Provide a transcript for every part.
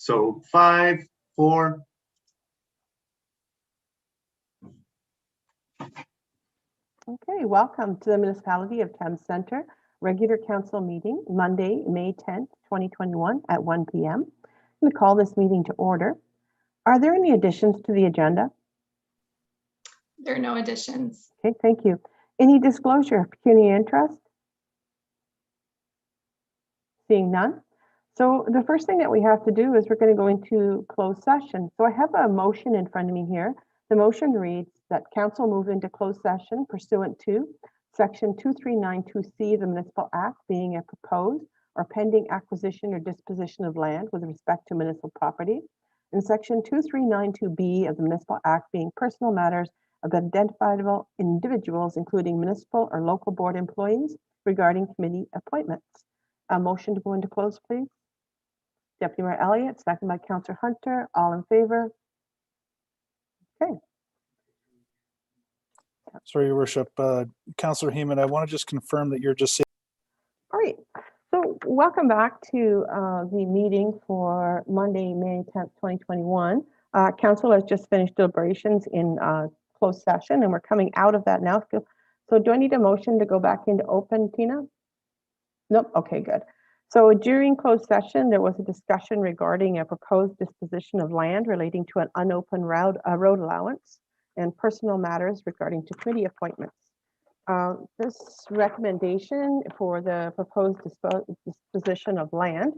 So 5, 4. Okay, welcome to the Municipality of Thames Centre regular council meeting, Monday, May 10th, 2021 at 1 p.m. I'm going to call this meeting to order. Are there any additions to the agenda? There are no additions. Okay, thank you. Any disclosure of pecuniary interest? Seeing none. So the first thing that we have to do is we're going to go into closed session. So I have a motion in front of me here. The motion reads that council move into closed session pursuant to Section 2392C of the Municipal Act, being a proposed or pending acquisition or disposition of land with respect to municipal property, and Section 2392B of the Municipal Act, being personal matters of identifiable individuals, including municipal or local board employees, regarding committee appointments. A motion to go into close, please. Deputy Mayor Elliott, second by Councillor Hunter. All in favor? Okay. Sorry, Your Worship. Councillor Heeman, I want to just confirm that you're just saying. All right. So welcome back to the meeting for Monday, May 10th, 2021. Council has just finished deliberations in closed session, and we're coming out of that now. So do I need a motion to go back into open, Tina? Nope. Okay, good. So during closed session, there was a discussion regarding a proposed disposition of land relating to an unopened road allowance and personal matters regarding to committee appointments. This recommendation for the proposed disposition of land,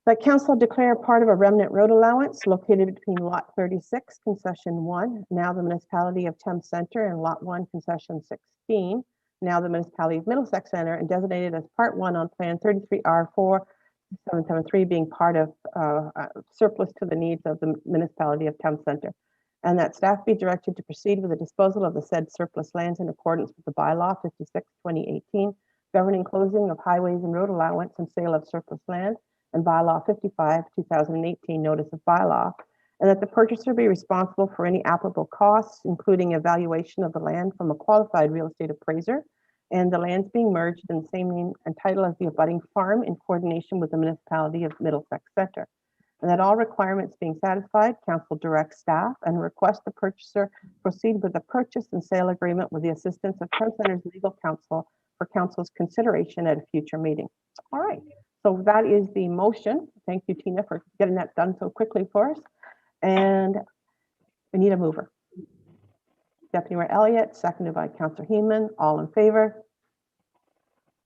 that council declare part of a remnant road allowance located between lot 36, concession 1, now the municipality of Thames Centre, and lot 1, concession 16, now the municipality of Middlesex Centre, and designated as part 1 on plan 33R4 773, being part of surplus to the needs of the municipality of Thames Centre. And that staff be directed to proceed with the disposal of the said surplus lands in accordance with the bylaw 56/2018, governing closing of highways and road allowance and sale of surplus land, and bylaw 55/2018, notice of bylaw, and that the purchaser be responsible for any applicable costs, including evaluation of the land from a qualified real estate appraiser, and the lands being merged in the same name and title as the abutting farm in coordination with the municipality of Middlesex Centre. And that all requirements being satisfied, council directs staff and request the purchaser proceed with the purchase and sale agreement with the assistance of Thames Centre's legal counsel for council's consideration at a future meeting. All right, so that is the motion. Thank you, Tina, for getting that done so quickly for us. And we need a mover. Deputy Mayor Elliott, seconded by Councillor Heeman. All in favor?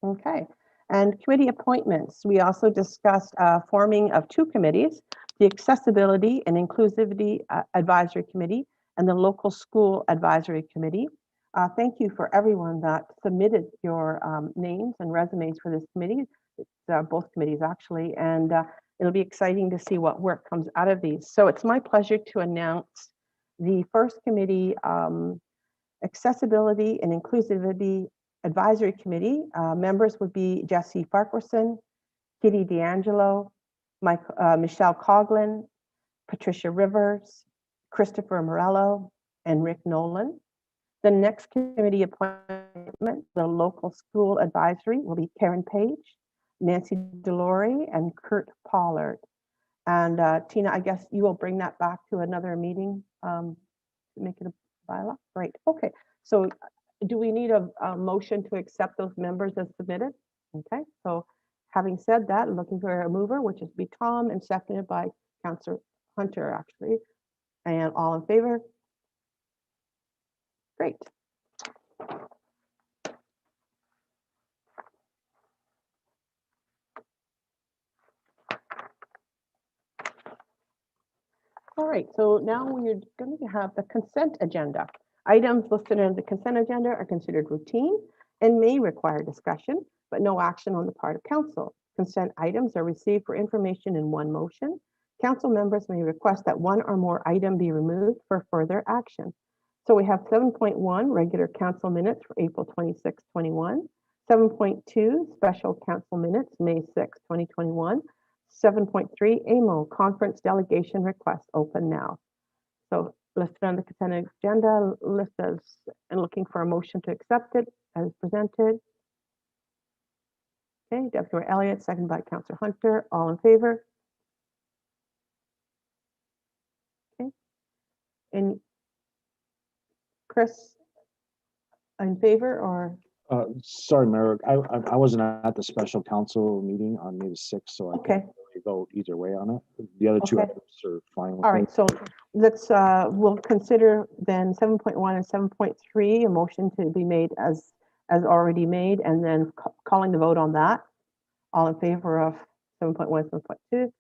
Okay. And committee appointments. We also discussed forming of 2 committees, the Accessibility and Inclusivity Advisory Committee and the Local School Advisory Committee. Thank you for everyone that submitted your names and resumes for this committee. It's both committees actually, and it'll be exciting to see what work comes out of these. So it's my pleasure to announce the first committee, Accessibility and Inclusivity Advisory Committee. Members would be Jesse Farquharson, Kitty D'Angelo, Michelle Coughlin, Patricia Rivers, Christopher Morello, and Rick Nolan. The next committee appointment, the Local School Advisory, will be Karen Page, Nancy Delory, and Kurt Pollard. And Tina, I guess you will bring that back to another meeting to make it a bylaw? Great. Okay. So do we need a motion to accept those members as submitted? Okay. So having said that, looking for a mover, which is be Tom, and seconded by Councillor Hunter, actually. And all in favor? Great. All right, so now we're going to have the consent agenda. Items listed on the consent agenda are considered routine and may require discussion, but no action on the part of council. Consent items are received for information in one motion. Council members may request that one or more item be removed for further action. So we have 7.1 regular council minutes for April 26, 21, 7.2 special council minutes, May 6, 2021, 7.3 AMO conference delegation request open now. So listed on the consent agenda, listed and looking for a motion to accept it as presented. Okay, Deputy Mayor Elliott, second by Councillor Hunter. All in favor? And Chris, in favor or? Sorry, Mayor, I wasn't at the special council meeting on May the 6th, so I Okay. can't really vote either way on it. The other two Okay. items are fine with All me. right, so let's, we'll consider then 7.1 and 7.3, a motion to be made as already made, and then calling the vote on that. All in favor of 7.1, 7.2.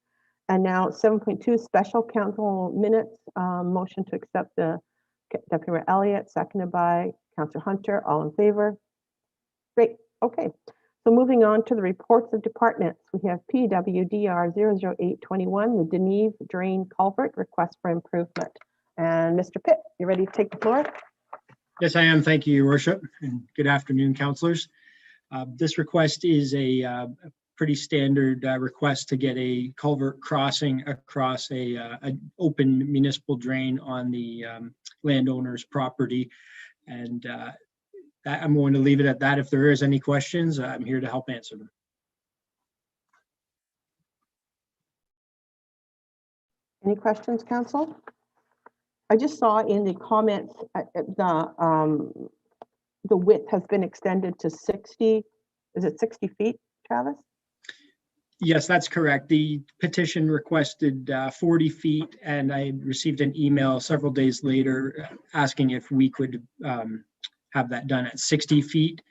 And now 7.2, special council minutes, motion to accept the Deputy Mayor Elliott, seconded by Councillor Hunter. All in favor? Great, okay. So moving on to the reports of departments, we have PWDR 00821, the Deneve Drain Culvert request for improvement. And Mr. Pitt, you ready to take the floor? Yes, I am. Thank you, Your Worship, and good afternoon, councillors. This request is a pretty standard request to get a culvert crossing across an open municipal drain on the landowner's property. And I'm going to leave it at that. If there is any questions, I'm here to help answer them. Any questions, council? I just saw in the comments the width has been extended to 60. Is it 60 feet, Travis? Yes, that's correct. The petition requested 40 feet, and I received an email several days later asking if we could have that done at 60 feet.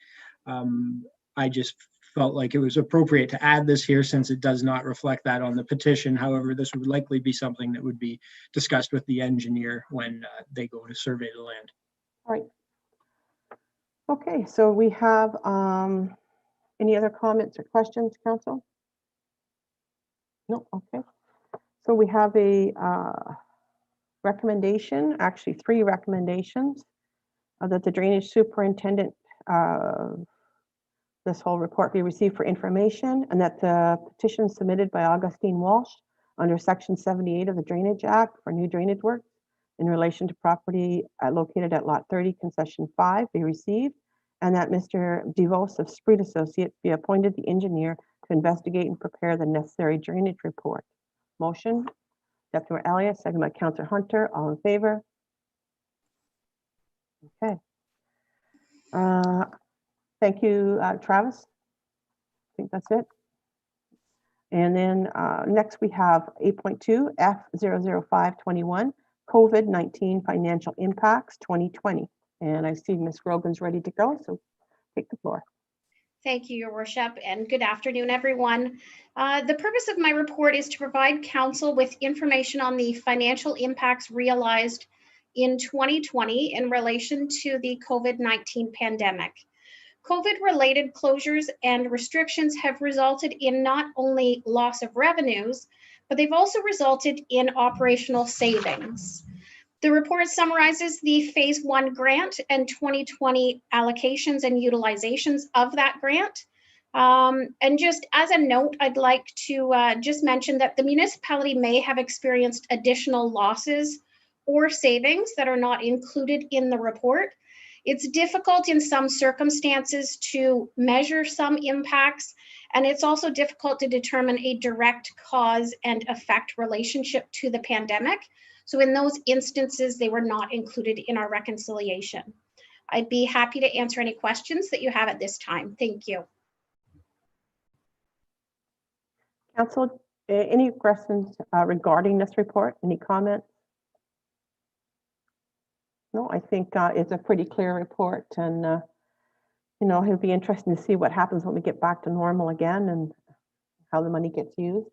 I just felt like it was appropriate to add this here since it does not reflect that on the petition. However, this would likely be something that would be discussed with the engineer when they go to survey the land. All right. Okay, so we have any other comments or questions, council? No, okay. So we have a recommendation, actually 3 recommendations that the drainage superintendent, this whole report be received for information, and that the petition submitted by Augustine Walsh under Section 78 of the Drainage Act for new drainage work in relation to property located at Lot 30, Concession 5 be received, and that Mr. DeVos of Spreed Associates be appointed the engineer to investigate and prepare the necessary drainage report. Motion, Deputy Mayor Elliott, second by Councillor Hunter. All in favor? Okay. Thank you, Travis. I think that's it. And then next we have 8.2 F00521, COVID-19 financial impacts 2020. And I see Ms. Grogan's ready to go, so take the floor. Thank you, Your Worship, and good afternoon, everyone. The purpose of my report is to provide council with information on the financial impacts realized in 2020 in relation to the COVID-19 pandemic. COVID-related closures and restrictions have resulted in not only loss of revenues, but they've also resulted in operational savings. The report summarizes the Phase 1 grant and 2020 allocations and utilizations of that grant. And just as a note, I'd like to just mention that the municipality may have experienced additional losses or savings that are not included in the report. It's difficult in some circumstances to measure some impacts, and it's also difficult to determine a direct cause and effect relationship to the pandemic. So in those instances, they were not included in our reconciliation. I'd be happy to answer any questions that you have at this time. Thank you. Council, any questions regarding this report? Any comments? No, I think it's a pretty clear report, and you know, it'll be interesting to see what happens when we get back to normal again and how the money gets used.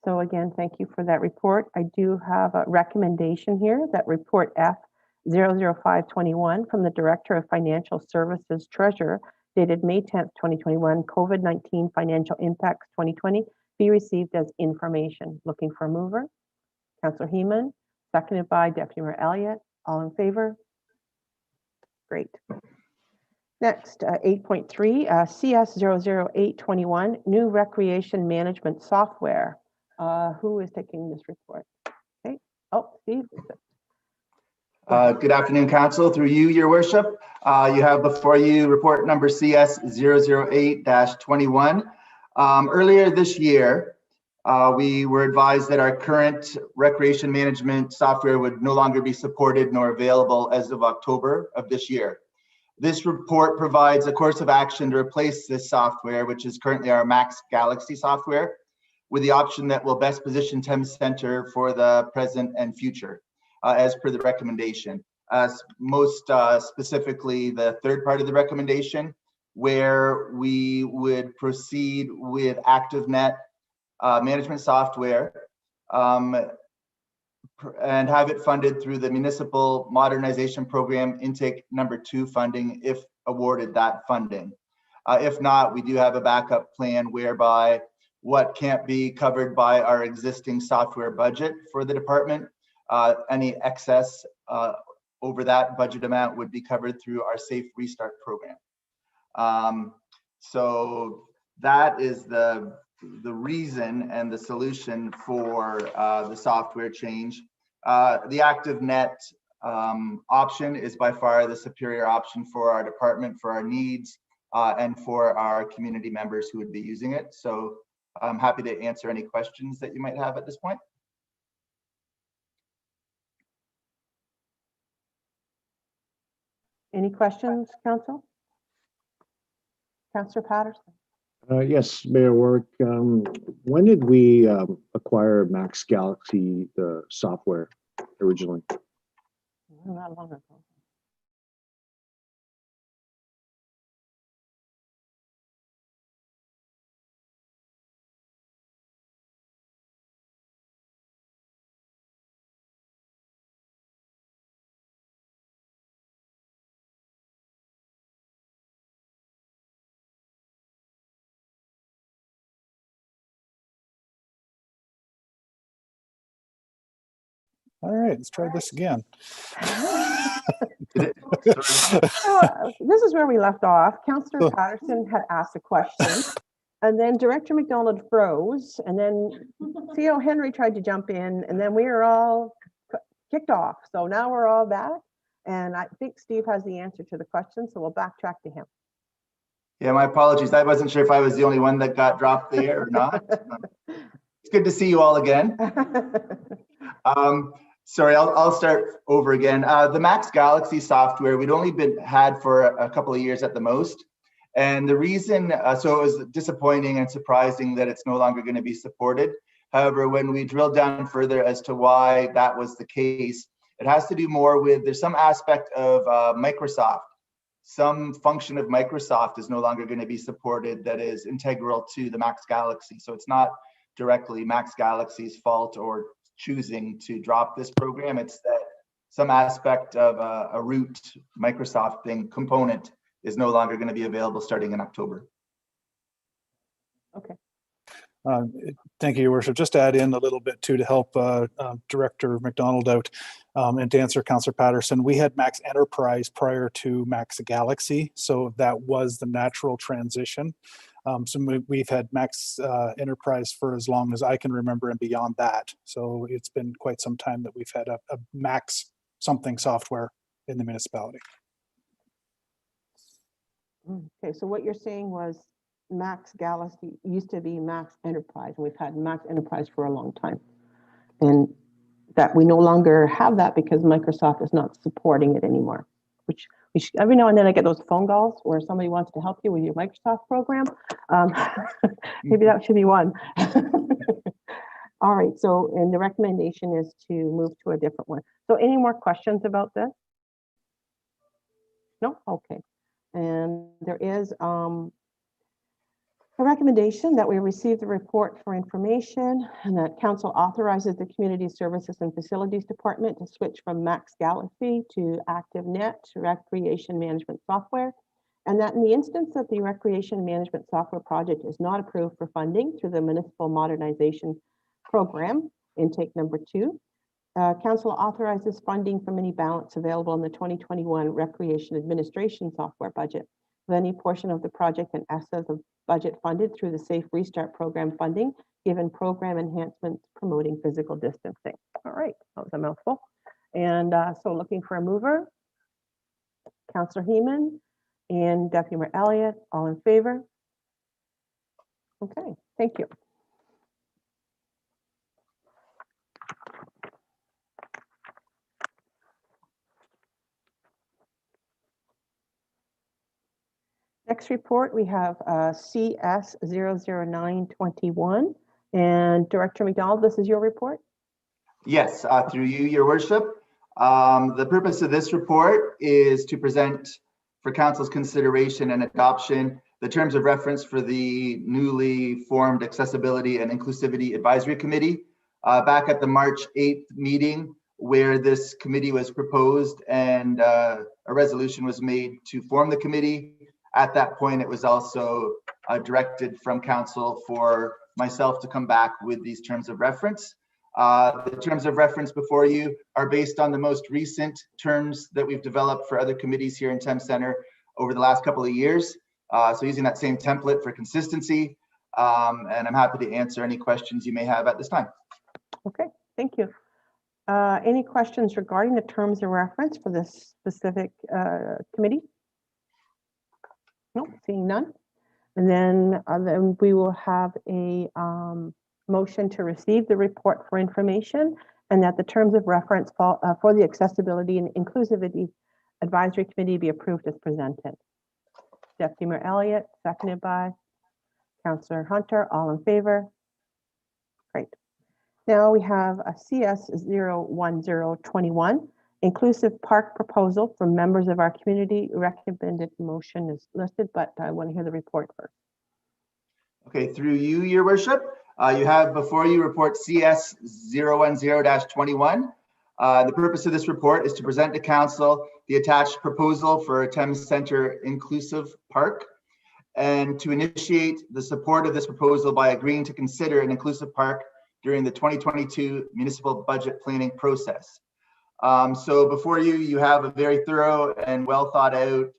So again, thank you for that report. I do have a recommendation here, that report F00521 from the Director of Financial Services Treasurer, dated May 10th, 2021, COVID-19 financial impacts 2020, be received as information. Looking for a mover. Councillor Heeman, seconded by Deputy Mayor Elliott. All in favor? Great. Next, 8.3, CS00821, new recreation management software. Who is taking this report? Okay. Oh, Steve. Good afternoon, Council. Through you, Your Worship. You have before you report number CS008-21. Earlier this year, We were advised that our current recreation management software would no longer be supported nor available as of October of this year. This report provides a course of action to replace this software, which is currently our Max Galaxy software, with the option that will best position Thames Center for the present and future, as per the recommendation. Most specifically, the third part of the recommendation, where we would proceed with ActiveNet management software and have it funded through the Municipal Modernization Program intake number 2 funding if awarded that funding. If not, we do have a backup plan whereby what can't be covered by our existing software budget for the department, any excess over that budget amount would be covered through our Safe Restart program. So that is the reason and the solution for the software change. The ActiveNet option is by far the superior option for our department, for our needs, and for our community members who would be using it. So I'm happy to answer any questions that you might have at this point. Any questions, Council? Councillor Patterson? Yes, Mayor Warwick. When did we acquire Max Galaxy, the software, originally? Not long ago. All right, let's try this again. This is where we left off. Councillor Patterson had asked a question, and then Director McDonald froze, and then Theo Henry tried to jump in, and then we were all kicked off. So now we're all back, and I think Steve has the answer to the question, so we'll backtrack to him. Yeah, my apologies. I wasn't sure if I was the only one that got dropped there or not. It's good to see you all again. Sorry, I'll start over again. The Max Galaxy software, we'd only had for a couple of years at the most. And the reason, so it was disappointing and surprising that it's no longer going to be supported. However, when we drilled down further as to why that was the case, it has to do more with, there's some aspect of Microsoft. Some function of Microsoft is no longer going to be supported that is integral to the Max Galaxy. So it's not directly Max Galaxy's fault or choosing to drop this program. It's that some aspect of a root Microsoft thing component is no longer going to be available starting in October. Okay. Thank you, Your Worship. Just to add in a little bit too, to help Director McDonald out and to answer Councillor Patterson, we had Max Enterprise prior to Max Galaxy, so that was the natural transition. So we've had Max Enterprise for as long as I can remember and beyond that. So it's been quite some time that we've had a Max something software in the municipality. Okay, so what you're saying was Max Galaxy used to be Max Enterprise, and we've had Max Enterprise for a long time. And that we no longer have that because Microsoft is not supporting it anymore, which every now and then I get those phone calls where somebody wants to help you with your Microsoft program. Maybe that should be one. All right, so, and the recommendation is to move to a different one. So any more questions about this? No? Okay. And there is a recommendation that we receive the report for information and that council authorizes the Community Services and Facilities Department to switch from Max Galaxy to ActiveNet Recreation Management Software. And that in the instance that the Recreation Management Software project is not approved for funding through the Municipal Modernization Program, intake number 2, council authorizes funding from any balance available in the 2021 Recreation Administration Software budget with any portion of the project in excess of budget funded through the Safe Restart Program funding, given program enhancements promoting physical distancing. All right, that was a mouthful. And so looking for a mover, Councillor Heeman and Deputy Mayor Elliott, all in favor? Okay, thank you. Next report, we have CS 00921. And Director McDonald, this is your report? Yes, through you, Your Worship. The purpose of this report is to present for Council's consideration and adoption the terms of reference for the newly formed Accessibility and Inclusivity Advisory Committee. Back at the March 8th meeting, where this committee was proposed and a resolution was made to form the committee. At that point, it was also directed from Council for myself to come back with these terms of reference. The terms of reference before you are based on the most recent terms that we've developed for other committees here in Thames Centre over the last couple of years. So using that same template for consistency, and I'm happy to answer any questions you may have at this time. Okay, thank you. Any questions regarding the terms of reference for this specific committee? No, seeing none. And then we will have a motion to receive the report for information, and that the terms of reference for the Accessibility and Inclusivity Advisory Committee be approved as presented. Deputy Mayor Elliott, seconded by Councillor Hunter. All in favor? Great. Now we have a CS 01021, inclusive park proposal from members of our community. Recommended motion is listed, but I want to hear the report first. Okay, through you, Your Worship. You have before you report CS 010-21. The purpose of this report is to present to Council the attached proposal for a Thames Centre inclusive park, and to initiate the support of this proposal by agreeing to consider an inclusive park during the 2022 municipal budget planning process. So before you, you have a very thorough and well thought out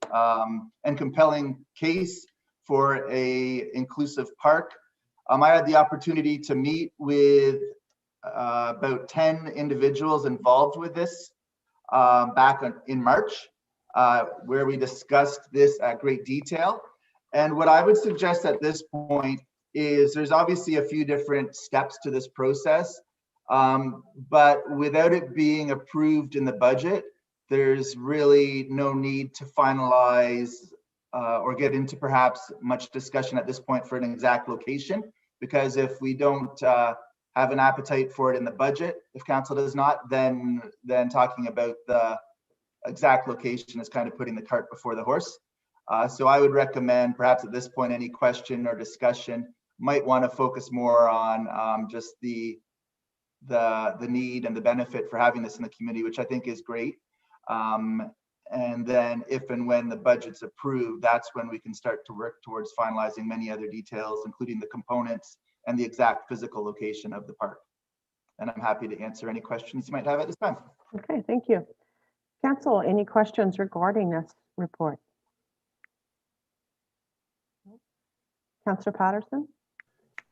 and compelling case for a inclusive park. I had the opportunity to meet with about 10 individuals involved with this back in March, where we discussed this at great detail. And what I would suggest at this point is there's obviously a few different steps to this process, but without it being approved in the budget, there's really no need to finalize or get into perhaps much discussion at this point for an exact location, because if we don't have an appetite for it in the budget, if Council does not, then talking about the exact location is kind of putting the cart before the horse. So I would recommend perhaps at this point, any question or discussion might want to focus more on just the need and the benefit for having this in the community, which I think is great. And then if and when the budget's approved, that's when we can start to work towards finalizing many other details, including the components and the exact physical location of the park. And I'm happy to answer any questions you might have at this time. Okay, thank you. Council, any questions regarding this report? Councillor Patterson?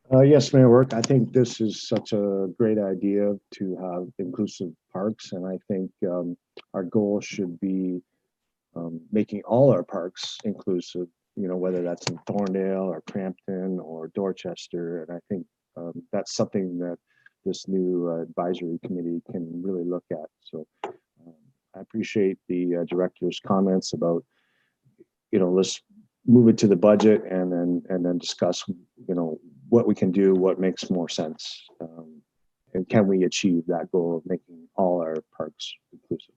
Yes, Mayor Work. I think this is such a great idea to have inclusive parks, and I think our goal should be making all our parks inclusive, you know, whether that's in Thorndale or Crampton or Dorchester. And I think that's something that this new advisory committee can really look at. So I appreciate the director's comments about, you know, let's move it to the budget and then discuss, you know, what we can do, what makes more sense, and can we achieve that goal of making all our parks inclusive.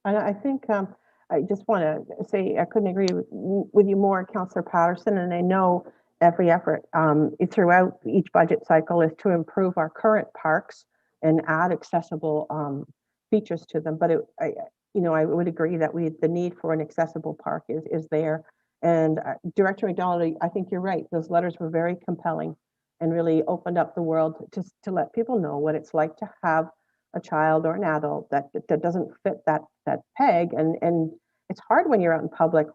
And I think I just want to say I couldn't agree with you more, Councillor Patterson, and I know every effort throughout each budget cycle is to improve our current parks and add accessible features to them. But I would agree that the need for an accessible park is there. And Director McDonald, I think you're right. Those letters were very compelling and really opened up the world to let people know what it's like to have a child or an adult that doesn't fit that peg. And it's hard when you're out in public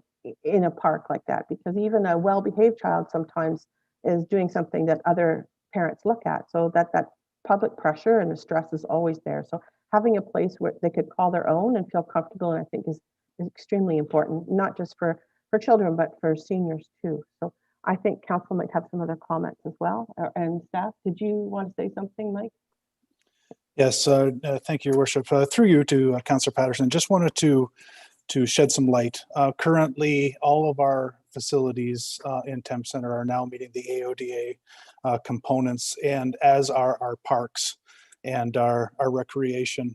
in a park like that, because even a well-behaved child sometimes is doing something that other parents look at. So that public pressure and the stress is always there. So having a place where they could call their own and feel comfortable, and I think is extremely important, not just for children, but for seniors too. So I think council might have some other comments as well. And staff, did you want to say something, Mike? Yes, thank you, Your Worship. Through you to Councillor Patterson, just wanted to shed some light. Currently, all of our facilities in Thames Center are now meeting the AODA components, and as are our parks and our recreation.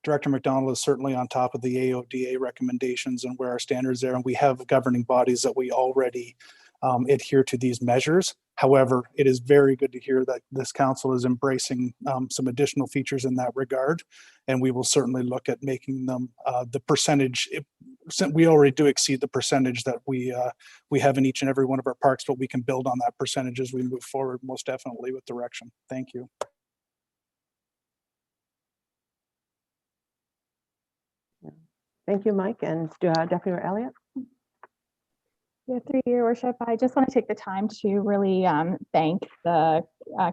Director McDonald is certainly on top of the AODA recommendations and where our standards are, and we have governing bodies that we already adhere to these measures. However, it is very good to hear that this council is embracing some additional features in that regard, and we will certainly look at making them the percentage. We already do exceed the percentage that we have in each and every one of our parks, but we can build on that percentage as we move forward, most definitely with direction. Thank you. Thank you, Mike, and Deputy Mayor Elliott. Yeah, through your worship, I just want to take the time to really thank the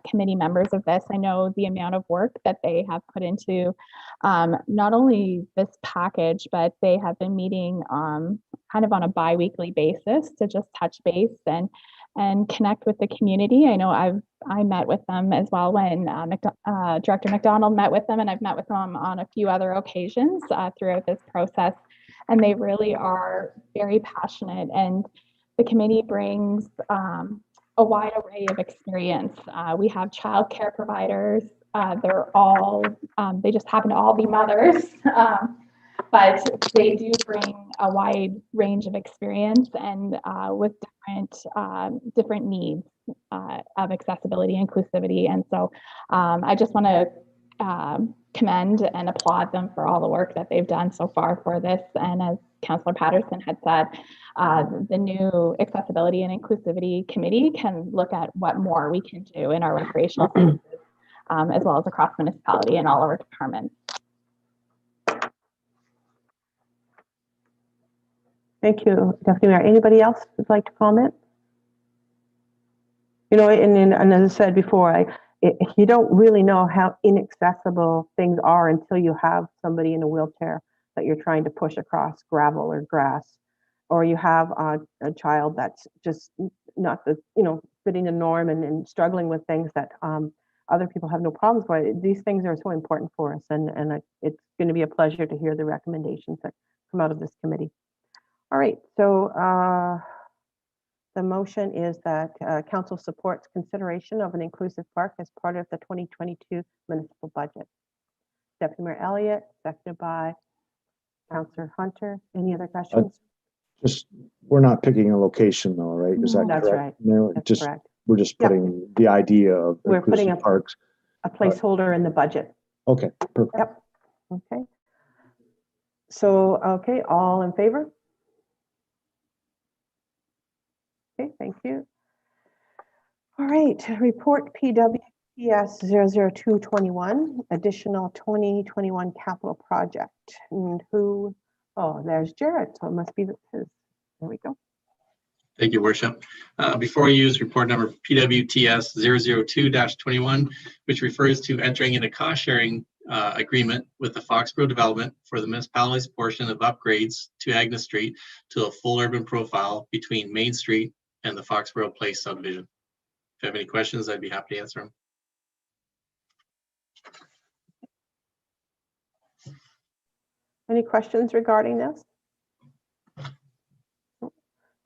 committee members of this. I know the amount of work that they have put into not only this package, but they have been meeting kind of on a bi-weekly basis to just touch base and connect with the community. I know I met with them as well when Director McDonald met with them, and I've met with them on a few other occasions throughout this process. And they really are very passionate, and the committee brings a wide array of experience. We have childcare providers. They're all, they just happen to all be mothers, but they do bring a wide range of experience and with different needs of accessibility, inclusivity. And so I just want to commend and applaud them for all the work that they've done so far for this. And as Councillor Patterson had said, the new Accessibility and Inclusivity Committee can look at what more we can do in our recreational services, as well as across municipality and all of our departments. Thank you, Deputy Mayor. Anybody else would like to comment? You know, and as I said before, you don't really know how inaccessible things are until you have somebody in a wheelchair that you're trying to push across gravel or grass, or you have a child that's just not the, fitting the norm and struggling with things that other people have no problems with. These things are so important for us, and it's going to be a pleasure to hear the recommendations that come out of this committee. All right, so the motion is that council supports consideration of an inclusive park as part of the 2022 municipal budget. Deputy Mayor Elliott, seconded by Councillor Hunter. Any other questions? Just, we're not picking a location though, right? Is that That's correct? right. No, That's just, correct. we're just putting the idea of We're putting inclusive parks. a placeholder in the budget. Okay, perfect. Yep. Okay. So, okay, all in favor? Okay, thank you. All right, report PWPS 00221, additional 2021 capital project. And who, oh, there's Jared, so it must be his. There we go. Thank you, Worship. Before you use report number PWTS 002-21, which refers to entering in a cost-sharing agreement with the Foxborough Development for the municipality's portion of upgrades to Agnes Street to a full urban profile between Main Street and the Foxborough Place subdivision. If you have any questions, I'd be happy to answer them. Any questions regarding this?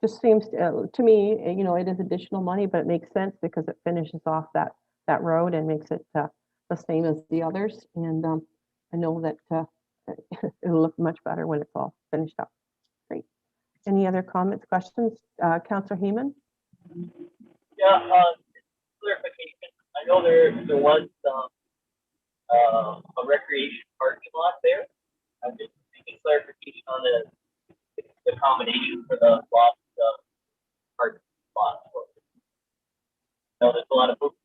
Just seems to me, it is additional money, but it makes sense because it finishes off that road and makes it the same as the others. And I know that it'll look much better when it's all finished up. Great. Any other comments, questions? Councillor Heeman? Yeah, clarification. I know there was a recreation parking lot there. I'm just seeking clarification on the accommodation for the lost parking lot. No, there's a lot of folks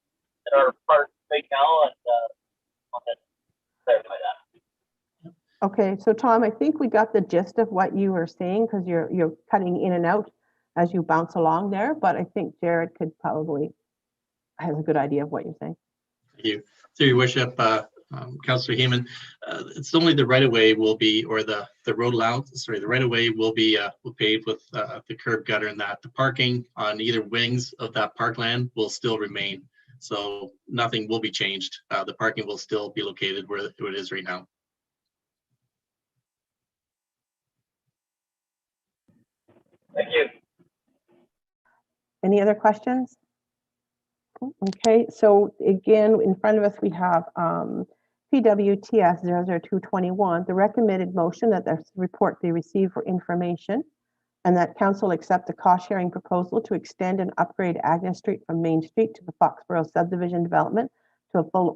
that are parked right now, and I want to clarify that. Okay, so Tom, I think we got the gist of what you were saying because you're cutting in and out as you bounce along there, but I think Jared could probably has a good idea of what you're saying. Thank you. Through your worship, Councillor Heeman, it's only the right-of-way will be, or the road allowance, sorry, the right-of-way will be paved with the curb gutter, and that the parking on either wings of that parkland will still remain. So nothing will be changed. The parking will still be located where it is right now. Thank you. Any other questions? Okay, so again, in front of us, we have PWTS 00221, the recommended motion that the report be received for information and that council accept the cost sharing proposal to extend and upgrade Agnes Street from Main Street to the Foxborough subdivision development to a full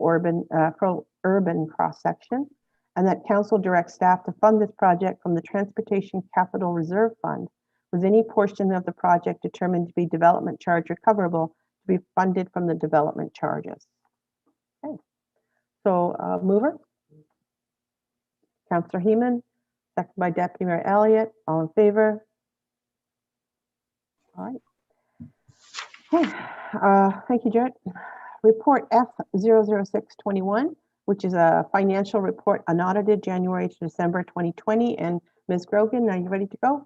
urban cross section, and that council directs staff to fund this project from the Transportation Capital Reserve Fund, with any portion of the project determined to be development charge recoverable to be funded from the development charges. Okay. So mover, Councillor Heeman, second by Deputy Mayor Elliott. All in favor? All right. Okay. Thank you, Jared. Report F00621, which is a financial report unaudited January to December 2020. And Ms. Grogan, are you ready to go?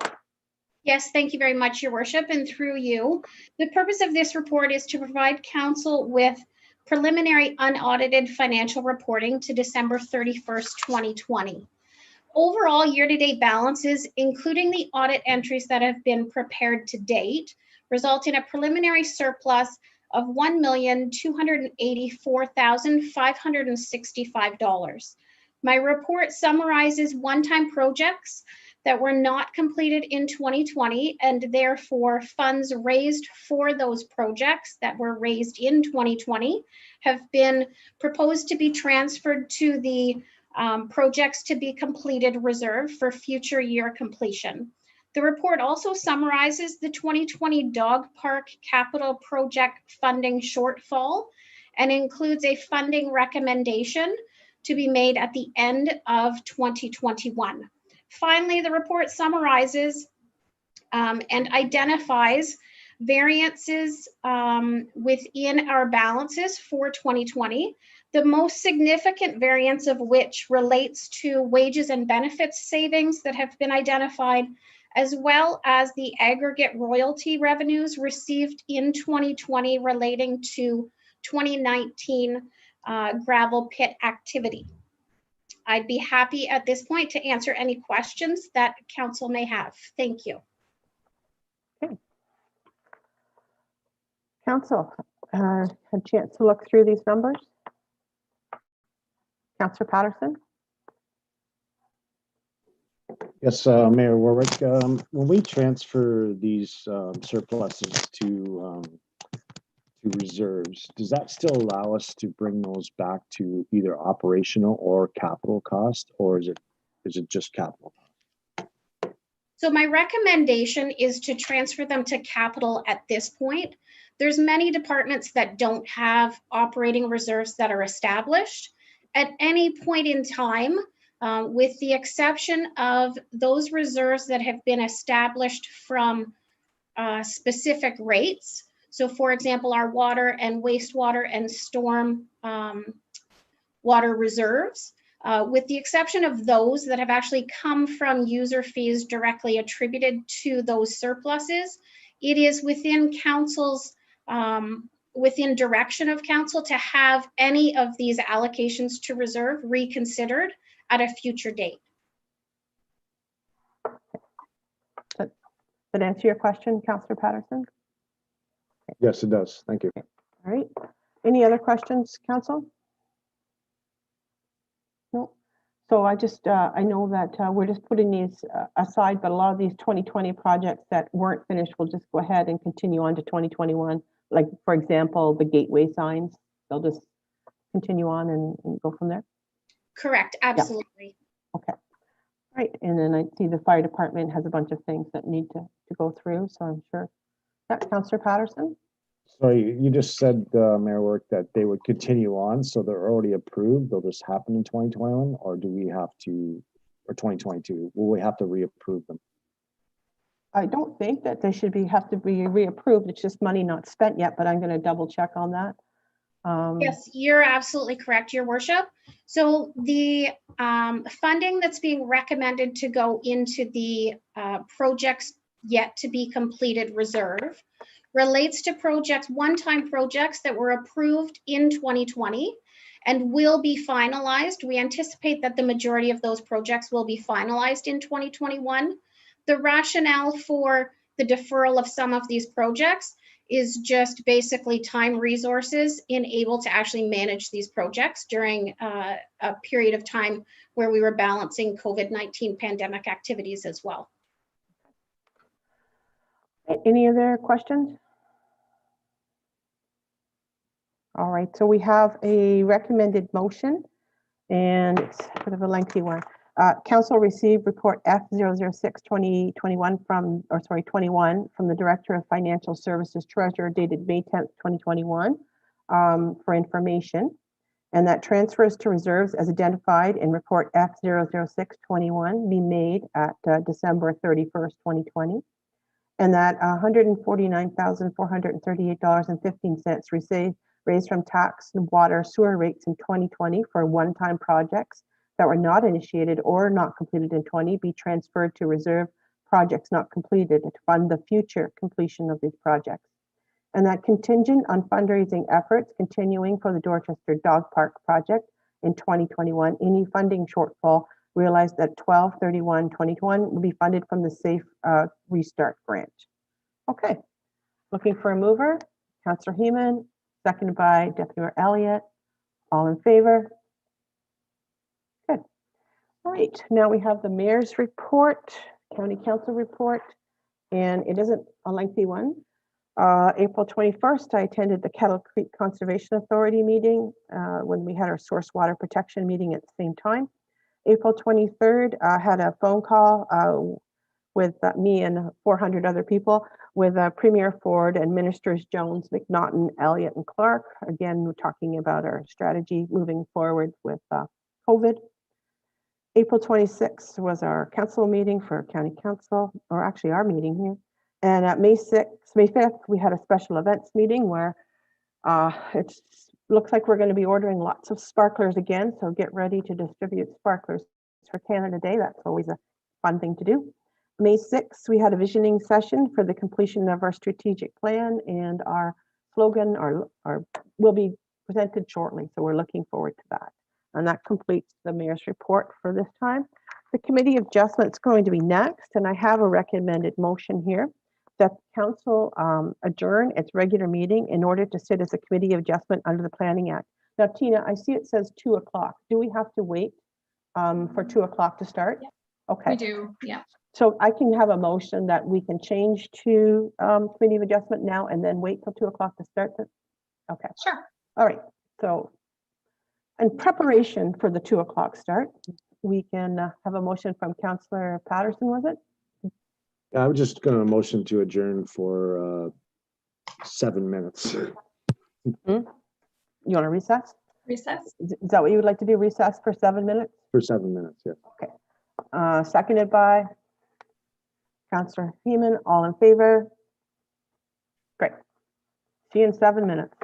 Yes, thank you very much, Your Worship, and through you. The purpose of this report is to provide council with preliminary unaudited financial reporting to December 31st, 2020. Overall year-to-date balances, including the audit entries that have been prepared to date, result in a preliminary surplus of $1,284,565. My report summarizes one-time projects that were not completed in 2020 and therefore funds raised for those projects that were raised in 2020 have been proposed to be transferred to the projects to be completed reserve for future year completion. The report also summarizes the 2020 Dog Park Capital Project funding shortfall and includes a funding recommendation to be made at the end of 2021. Finally, the report summarizes and identifies variances within our balances for 2020, the most significant variance of which relates to wages and benefits savings that have been identified, as well as the aggregate royalty revenues received in 2020 relating to 2019 gravel pit activity. I'd be happy at this point to answer any questions that council may have. Thank you. Okay. Council, had a chance to look through these numbers? Councillor Patterson? Yes, Mayor Warwick, when we transfer these surpluses to reserves, does that still allow us to bring those back to either operational or capital cost, or is it just capital? So my recommendation is to transfer them to capital at this point. There's many departments that don't have operating reserves that are established. At any point in time, with the exception of those reserves that have been established from specific rates. So for example, our water and wastewater and storm water reserves, with the exception of those that have actually come from user fees directly attributed to those surpluses, it is within council's, within direction of council to have any of these allocations to reserve reconsidered at a future date. Did that answer your question, Councillor Patterson? Yes, it does. Thank you. All right. Any other questions, council? No. So I just, I know that we're just putting these aside, but a lot of these 2020 projects that weren't finished will just go ahead and continue on to 2021. Like, for example, the gateway signs, they'll just continue on and go from there? Correct, absolutely. Yeah. Okay. Right, and then I see the fire department has a bunch of things that need to go through, so I'm sure. Councillor Patterson? So you just said, Mayor Work, that they would continue on, so they're already approved, they'll just happen in 2021, or do we have to, or 2022, will we have to reapprove them? I don't think that they should have to be reapproved, it's just money not spent yet, but I'm going to double check on that. Yes, you're absolutely correct, Your Worship. So the funding that's being recommended to go into the projects yet to be completed reserve relates to projects, one-time projects that were approved in 2020 and will be finalized. We anticipate that the majority of those projects will be finalized in 2021. The rationale for the deferral of some of these projects is just basically time resources in able to actually manage these projects during a period of time where we were balancing COVID-19 pandemic activities as well. Any other questions? All right, so we have a recommended motion, and it's a bit of a lengthy one. Council received report F006-2021 from, or sorry, 21 from the Director of Financial Services Treasurer dated May 10th, 2021 for information. And that transfers to reserves as identified in report F006-21 be made at December 31st, 2020. And that $149,438.15 raised from tax and water sewer rates in 2020 for one-time projects that were not initiated or not completed in 20 be transferred to reserve projects not completed to fund the future completion of these projects. And that contingent on fundraising efforts continuing for the Dorchester Dog Park project in 2021, any funding shortfall realized at 12/31/2021 will be funded from the Safe Restart Grant. Okay, looking for a mover. Councillor Heeman, seconded by Deputy Mayor Elliott. All in favor? Good. All right, now we have the mayor's report, county council report, and it isn't a lengthy one. April 21st, I attended the Kettle Creek Conservation Authority meeting when we had our source water protection meeting at the same time. April 23rd, I had a phone call with me and 400 other people with Premier Ford and Ministers Jones, McNaughton, Elliott, and Clark. Again, we're talking about our strategy moving forward with COVID. April 26th was our council meeting for county council, or actually our meeting here. And at May 5th, we had a special events meeting where it looks like we're going to be ordering lots of sparklers again. So get ready to distribute sparklers for Canada Day. That's always a fun thing to do. May 6th, we had a visioning session for the completion of our strategic plan, and our slogan will be presented shortly. So we're looking forward to that. And that completes the mayor's report for this time. The committee of adjustment is going to be next, and I have a recommended motion here that council adjourn its regular meeting in order to sit as a committee of adjustment under the Planning Act. Now, Tina, I see it says 2 o'clock. Do we have to wait for 2 o'clock to start? Yeah. Okay. We do, yeah. So I can have a motion that we can change to committee of adjustment now and then wait till 2 o'clock to start this? Okay. Sure. All right. So in preparation for the 2 o'clock start, we can have a motion from Councillor Patterson, was it? I was just going to motion to adjourn for 7 minutes. You want to recess? Recess? Is that what you would like to do? Recess for 7 minutes? For 7 minutes, yeah. Okay. Seconded by Councillor Heeman. All in favor? Great. See you in 7 minutes.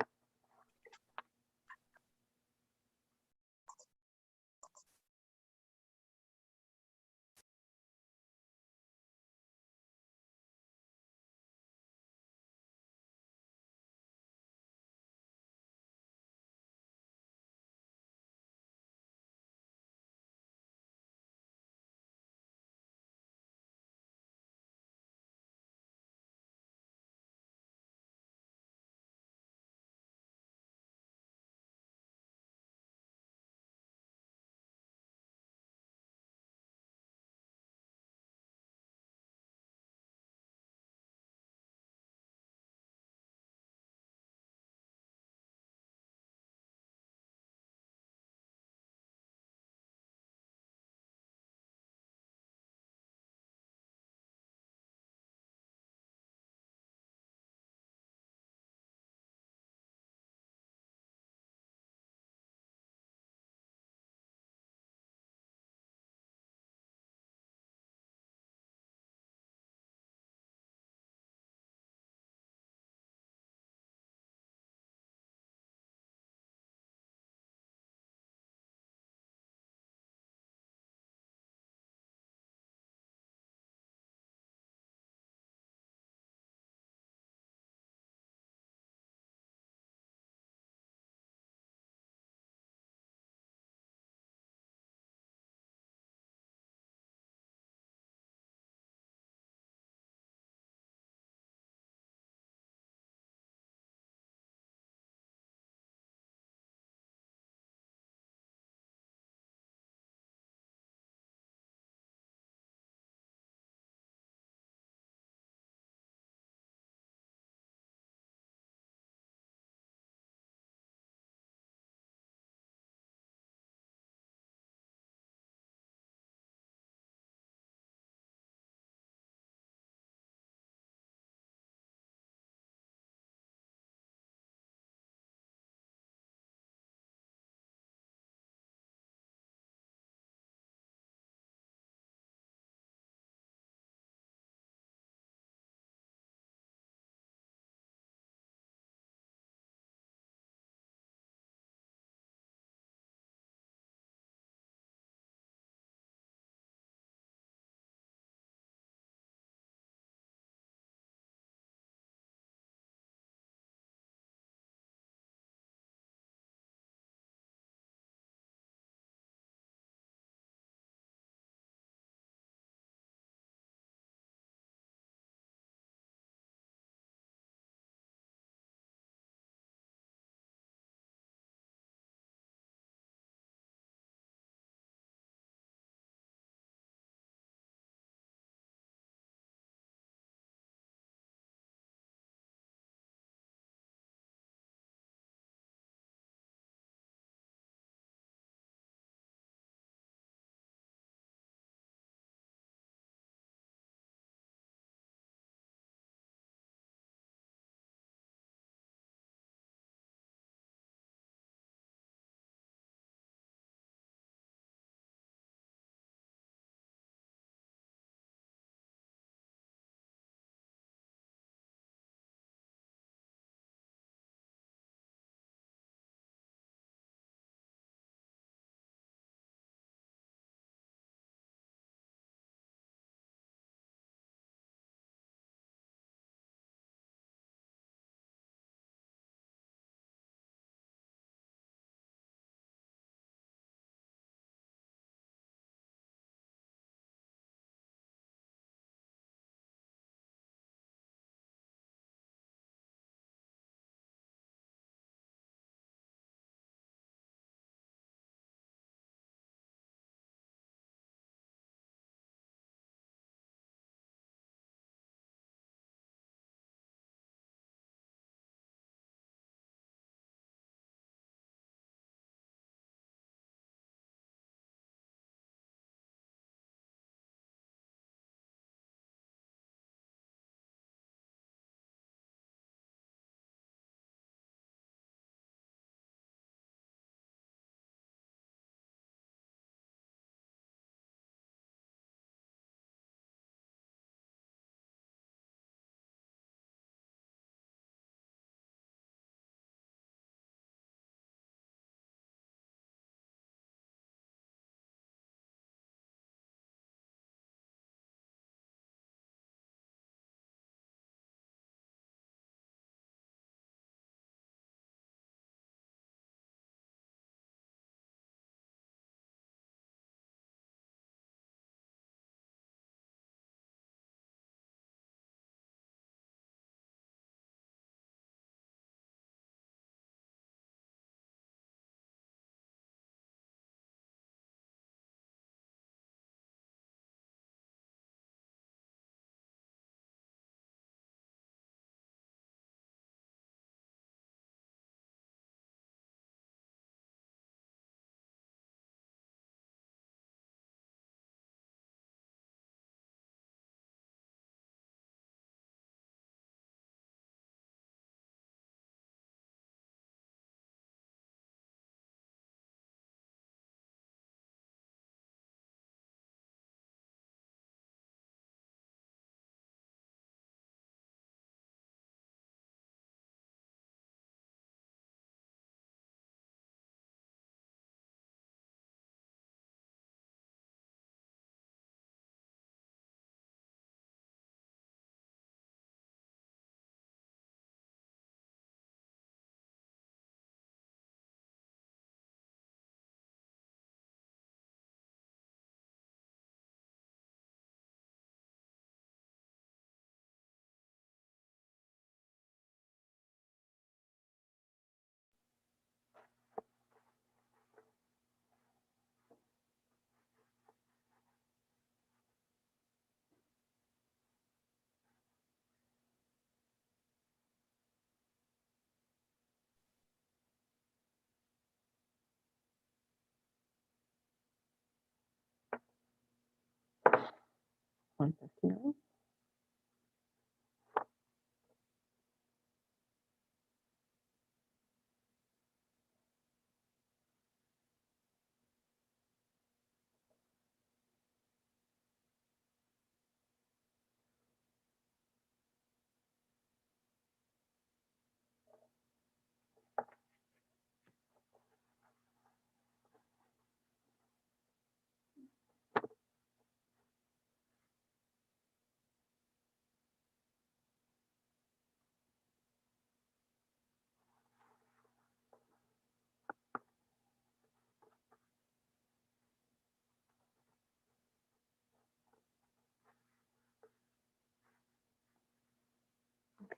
159.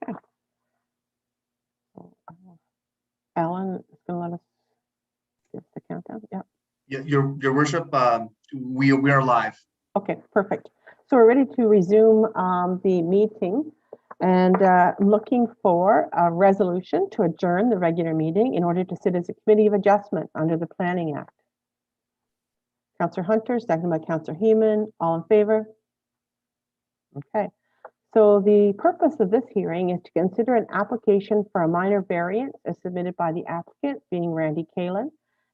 Okay. So, Alan is going to let us give the countdown. Yeah. Your worship, we are live. Okay, perfect. So we're ready to resume the meeting and looking for a resolution to adjourn the regular meeting in order to sit as a committee of adjustment under the Planning Act. Councillor Hunter, seconded by Councillor Heeman. All in favor? Okay. So the purpose of this hearing is to consider an application for a minor variance as submitted by the applicant, being Randy Kalin,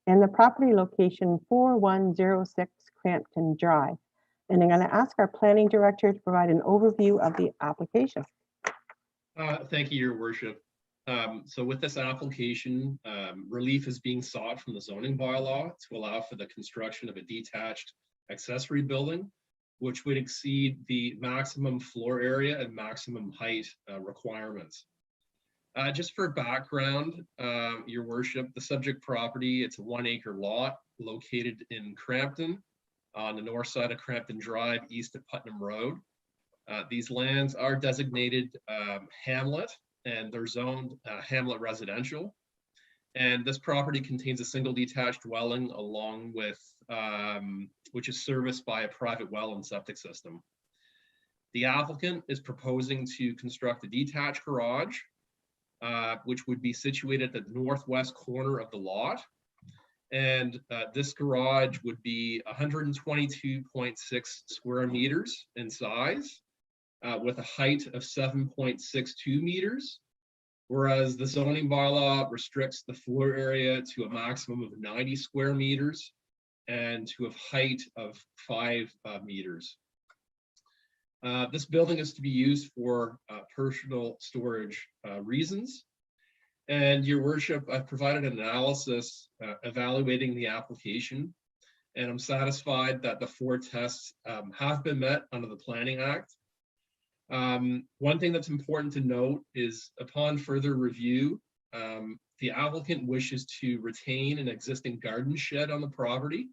and the property location 4106 Crampton Drive. And I'm going to ask our planning director to provide an overview of the application. Thank you, Your Worship. So with this application, relief is being sought from the zoning bylaw to allow for the construction of a detached accessory building, which would exceed the maximum floor area and maximum height requirements. Just for background, Your Worship, the subject property, it's a 1 acre lot located in Crampton on the north side of Crampton Drive, east of Putnam Road. These lands are designated hamlet, and they're zoned hamlet residential. And this property contains a single detached dwelling along with, which is serviced by a private well and septic system. The applicant is proposing to construct a detached garage, which would be situated at the northwest corner of the lot. And this garage would be 122.6 square meters in size, with a height of 7.62 meters, whereas the zoning bylaw restricts the floor area to a maximum of 90 square meters and to a height of 5 meters. This building is to be used for personal storage reasons. And Your Worship, I've provided an analysis evaluating the application, and I'm satisfied that the 4 tests have been met under the Planning Act. One thing that's important to note is upon further review, the applicant wishes to retain an existing garden shed on the property.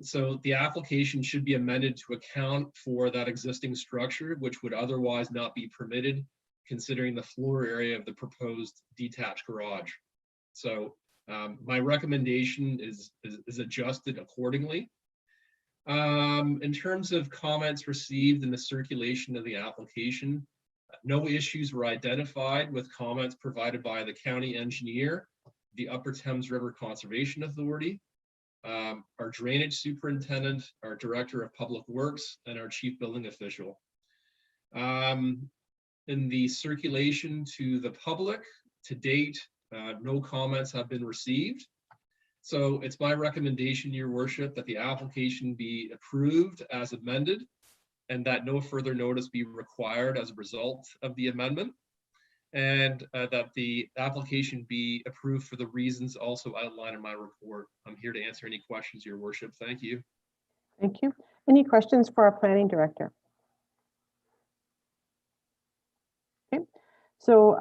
So the application should be amended to account for that existing structure, which would otherwise not be permitted considering the floor area of the proposed detached garage. So my recommendation is adjusted accordingly. In terms of comments received in the circulation of the application, no issues were identified with comments provided by the county engineer, the Upper Thames River Conservation Authority, our drainage superintendent, our director of public works, and our chief building official. In the circulation to the public, to date, no comments have been received. So it's my recommendation, Your Worship, that the application be approved as amended and that no further notice be required as a result of the amendment, and that the application be approved for the reasons also outlined in my report. I'm here to answer any questions, Your Worship. Thank you. Thank you. Any questions for our planning director? Okay. So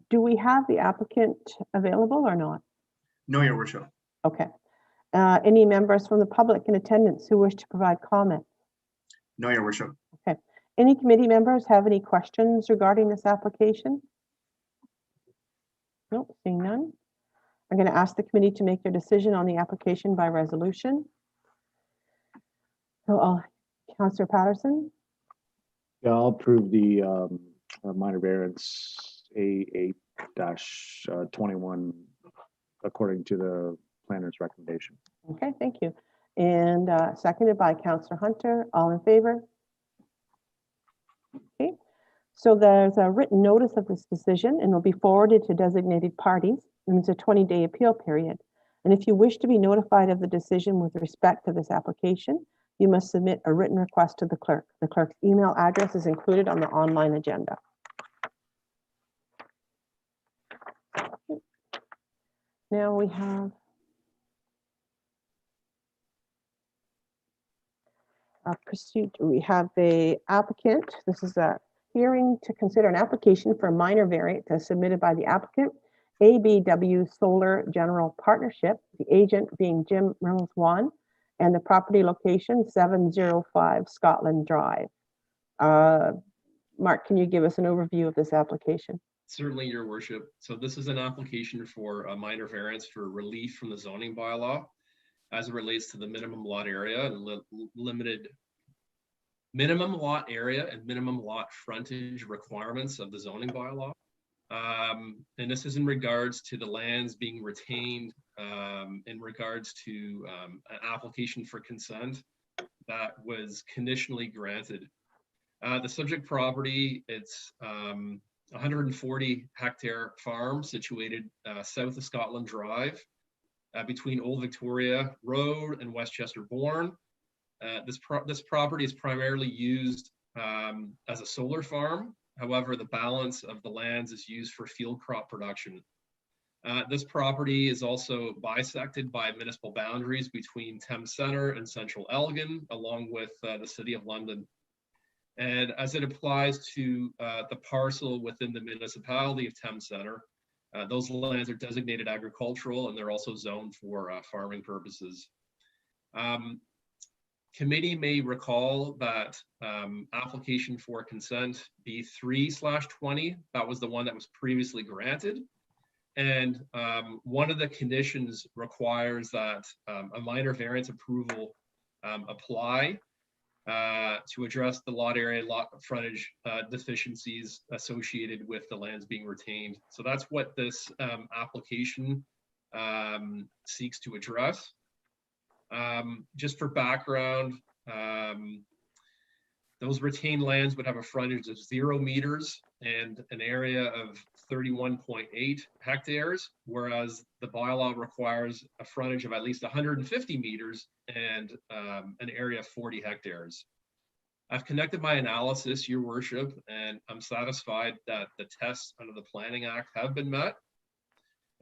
do we have the applicant available or not? No, Your Worship. Okay. Any members from the public in attendance who wish to provide comment? No, Your Worship. Okay. Any committee members have any questions regarding this application? Nope, seeing none. I'm going to ask the committee to make their decision on the application by resolution. So, Councillor Patterson, Yeah, I'll approve the minor variance A8-21 according to the planner's recommendation. okay, thank you. And seconded by Councillor Hunter. All in favor? So there's a written notice of this decision and will be forwarded to designated parties, and it's a 20-day appeal period. And if you wish to be notified of the decision with respect to this application, you must submit a written request to the clerk. The clerk's email address is included on the online agenda. Now we have a pursuit. We have the applicant. This is a hearing to consider an application for a minor variance as submitted by the applicant, ABW Solar General Partnership, the agent being Jim Reynolds-Wan, and the property location 705 Scotland Drive. Mark, can you give us an overview of this application? Certainly, Your Worship. So this is an application for a minor variance for relief from the zoning bylaw as it relates to the minimum lot area and limited minimum lot area and minimum lot frontage requirements of the zoning bylaw. And this is in regards to the lands being retained in regards to an application for consent that was conditionally granted. The subject property, it's 140 hectare farm situated south of Scotland Drive between Old Victoria Road and Westchester Bourne. This property is primarily used as a solar farm. However, the balance of the lands is used for field crop production. This property is also bisected by municipal boundaries between Thames Centre and Central Elgin, along with the City of London. And as it applies to the parcel within the municipality of Thames Centre, those lands are designated agricultural and they're also zoned for farming purposes. Committee may recall that application for consent B3/20, that was the one that was previously granted. And one of the conditions requires that a minor variance approval apply to address the lot area, lot frontage deficiencies associated with the lands being retained. So that's what this application seeks to address. Just for background, those retained lands would have a frontage of 0 meters and an area of 31.8 hectares, whereas the bylaw requires a frontage of at least 150 meters and an area of 40 hectares. I've connected my analysis, Your Worship, and I'm satisfied that the tests under the Planning Act have been met.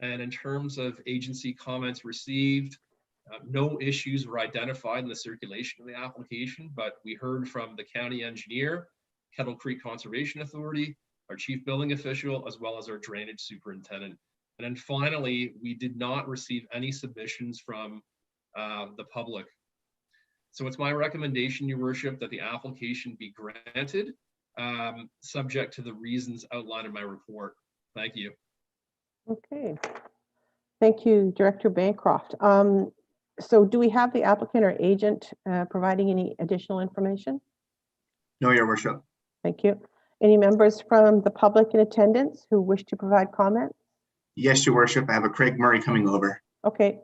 And in terms of agency comments received, no issues were identified in the circulation of the application, but we heard from the county engineer, Kettle Creek Conservation Authority, our chief building official, as well as our drainage superintendent. And then finally, we did not receive any submissions from the public. So it's my recommendation, Your Worship, that the application be granted, subject to the reasons outlined in my report. Thank you. Okay. Thank you, Director Bancroft. So do we have the applicant or agent providing any additional information? No, Your Worship. Thank you. Any members from the public in attendance who wish to provide comment? Yes, Your Worship. I have a Craig Murray coming over. Okay.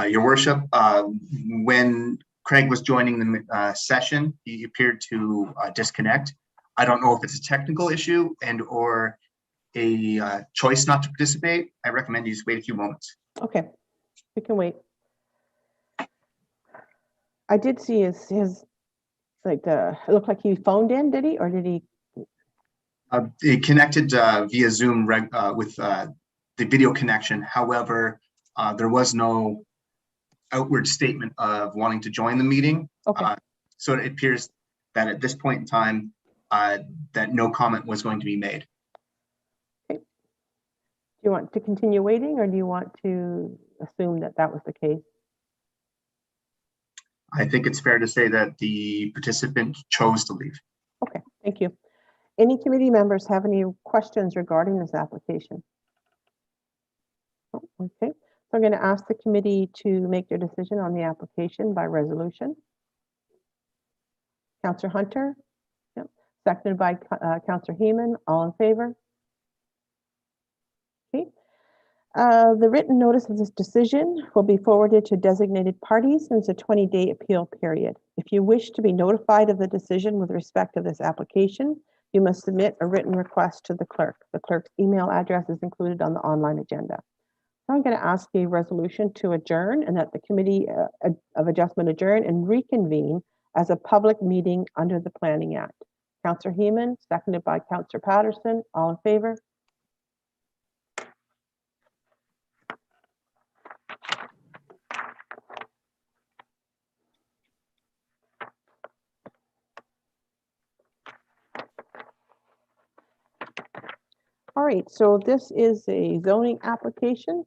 Your Worship, when Craig was joining the session, he appeared to disconnect. I don't know if it's a technical issue and or a choice not to participate. I recommend you just wait a few moments. Okay, we can wait. I did see his like it looked like he phoned in, did he, or did he? It connected via Zoom with the video connection. However, there was no outward statement of wanting to join the meeting. Okay. So it appears that at this point in time, that no comment was going to be made. Okay. Do you want to continue waiting, or do you want to assume that that was the case? I think it's fair to say that the participant chose to leave. Okay, thank you. Any committee members have any questions regarding this application? Oh, okay, so I'm going to ask the committee to make their decision on the application by resolution. Councillor Hunter? Yep. Seconded by Councillor Heeman. All in favor? Okay. The written notice of this decision will be forwarded to designated parties and it's a 20-day appeal period. If you wish to be notified of the decision with respect to this application, you must submit a written request to the clerk. The clerk's email address is included on the online agenda. So I'm going to ask a resolution to adjourn and that the Committee of Adjustment adjourn and reconvene as a public meeting under the Planning Act. Councillor Heeman, seconded by Councillor Patterson. All in favor? All right, so this is a zoning application,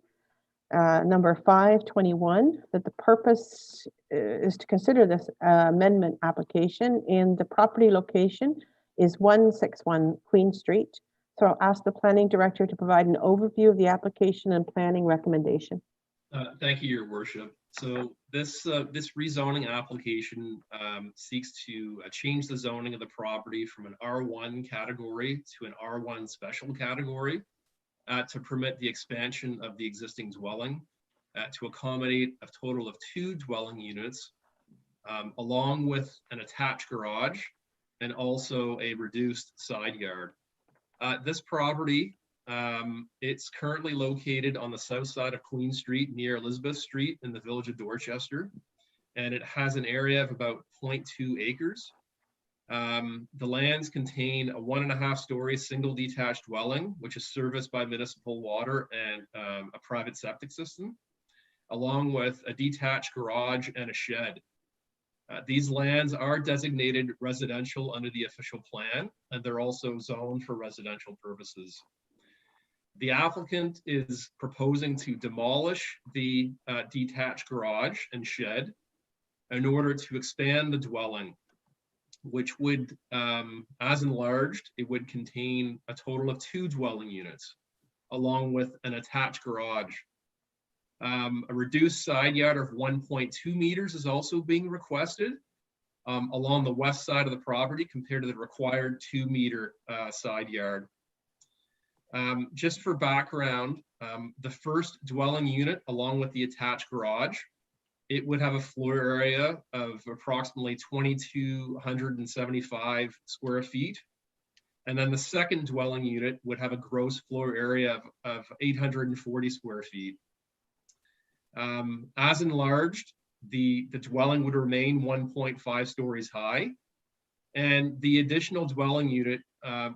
number 521, that the purpose is to consider this amendment application, and the property location is 161 Queen Street. So I'll ask the planning director to provide an overview of the application and planning recommendation. Thank you, Your Worship. So this rezoning application seeks to change the zoning of the property from an R1 category to an R1 special category to permit the expansion of the existing dwelling to accommodate a total of 2 dwelling units along with an attached garage and also a reduced side yard. This property, it's currently located on the south side of Queen Street near Elizabeth Street in the village of Dorchester, and it has an area of about 0.2 acres. The lands contain a 1.5-story single detached dwelling, which is serviced by municipal water and a private septic system, along with a detached garage and a shed. These lands are designated residential under the official plan, and they're also zoned for residential purposes. The applicant is proposing to demolish the detached garage and shed in order to expand the dwelling, which would, as enlarged, it would contain a total of 2 dwelling units, along with an attached garage. A reduced side yard of 1.2 meters is also being requested along the west side of the property compared to the required 2-meter side yard. Just for background, the first dwelling unit, along with the attached garage, it would have a floor area of approximately 2,275 square feet. And then the second dwelling unit would have a gross floor area of 840 square feet. As enlarged, the dwelling would remain 1.5 stories high, and the additional dwelling unit